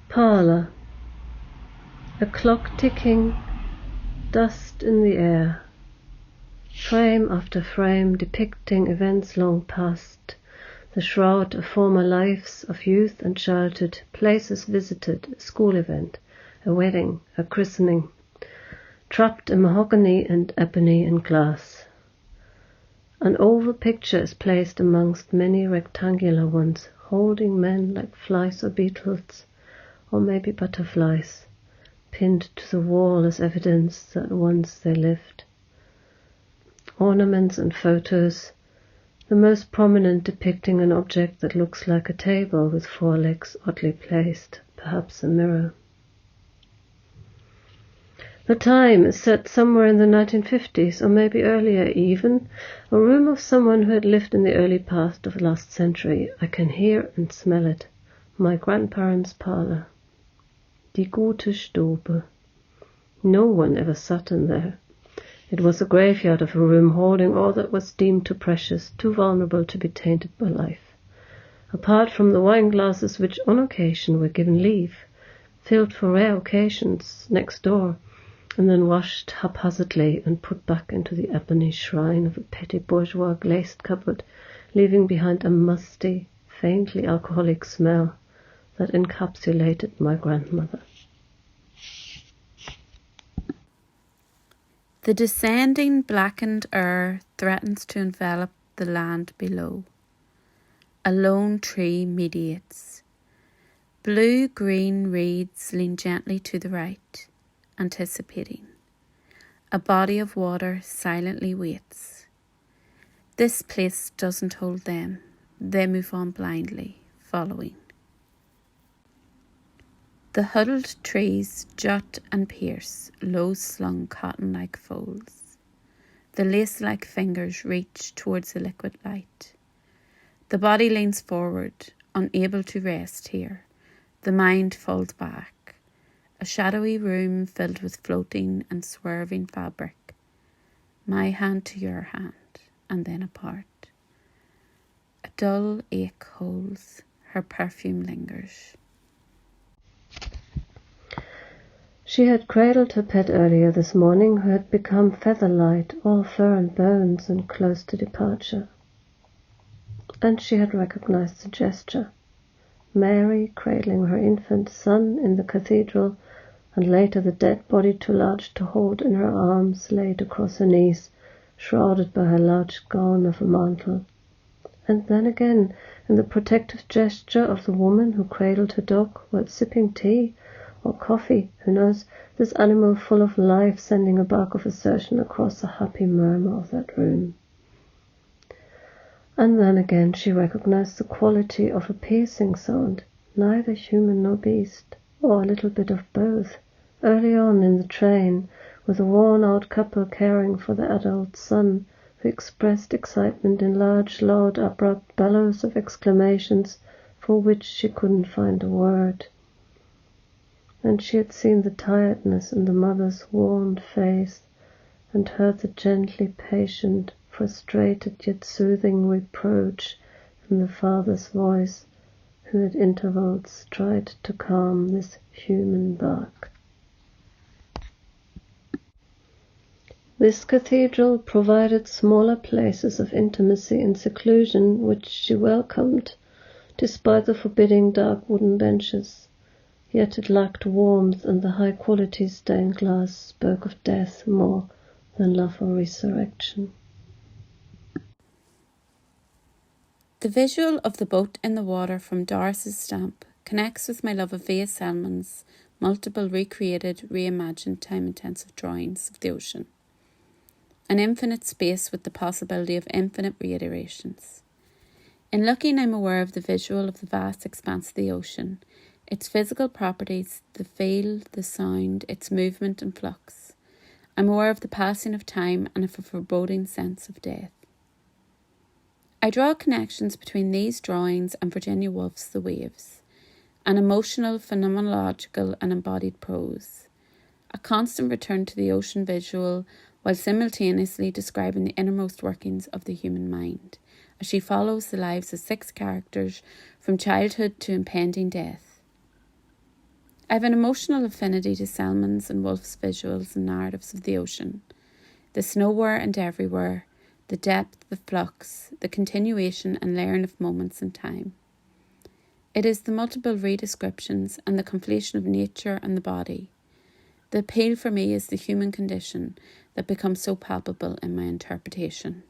Parlour. A clock ticking, dust in the air. Frame after frame depicting events long past, the shroud of former lives of youth and childhood, places visited, a school event, a wedding, a christening, trapped in mahogany and ebony and glass. An oval picture is placed amongst many rectangular ones, holding men like flies or beetles, or maybe butterflies, pinned to the wall as evidence that once they lived. Ornaments and photos, the most prominent depicting an object that looks like a table with 4 legs oddly placed, perhaps a mirror. The time is set somewhere in the 1950s, or maybe earlier even, a room of someone who had lived in the early past of last century. I can hear and smell it. My grandparents' parlour. Die gute Stube. No one ever sat in there. It was a graveyard of a room holding all that was deemed too precious, too vulnerable to be tainted by life. Apart from the wine glasses which on occasion were given leave, filled for rare occasions next door, and then washed haphazardly and put back into the ebony shrine of a petty bourgeois glazed cupboard, leaving behind a musty, faintly alcoholic smell that encapsulated my grandmother. The descending blackened air threatens to envelop the land below. A lone tree mediates. Blue-green reeds lean gently to the right, anticipating. A body of water silently waits. This place doesn't hold them. They move on blindly, following. The huddled trees jut and pierce low-slung cotton-like folds. The lace-like fingers reach towards the liquid light. The body leans forward, unable to rest here. The mind falls back. A shadowy room filled with floating and swerving fabric. My hand to your hand, and then apart. A dull ache holds. Her perfume lingers. She had cradled her pet earlier this morning, who had become feather-light, all fur and bones, and close to departure. And she had recognized the gesture. Mary cradling her infant son in the cathedral, and later the dead body too large to hold in her arms laid across her knees, shrouded by her large gown of a mantle. And then again, in the protective gesture of the woman who cradled her dog while sipping tea, or coffee, who knows, this animal full of life sending a bark of assertion across the happy murmur of that room. And then again she recognized the quality of a piercing sound, neither human nor beast, or a little bit of both, early on in the train, with a worn-out couple caring for the adult son, who expressed excitement in large, loud, abrupt bellows of exclamations for which she couldn't find a word. And she had seen the tiredness in the mother's worn face, and heard the gently patient, frustrated yet soothing reproach in the father's voice, who at intervals tried to calm this human bark. This cathedral provided smaller places of intimacy and seclusion which she welcomed, despite the forbidding dark wooden benches. Yet it lacked warmth, and the high-quality stained glass spoke of death more than love or resurrection. The visual of the boat in the water from Doris's stamp connects with my love of V.S. Selman's multiple recreated, reimagined, time-intensive drawings of the ocean. An infinite space with the possibility of infinite reiterations. In looking, I'm aware of the visual of the vast expanse of the ocean, its physical properties, the feel, the sound, its movement and flux. I'm aware of the passing of time and of a foreboding sense of death. I draw connections between these drawings and Virginia Woolf's The Waves, an emotional, phenomenological and embodied prose, a constant return to the ocean visual while simultaneously describing the innermost workings of the human mind, as she follows the lives of 6 characters from childhood to impending death. I have an emotional affinity to Selman's and Woolf's visuals and narratives of the ocean. The snowhere and everywhere, the depth, the flux, the continuation and layering of moments in time. It is the multiple redescriptions and the conflation of nature and the body. The appeal for me is the human condition that becomes so palpable in my interpretation.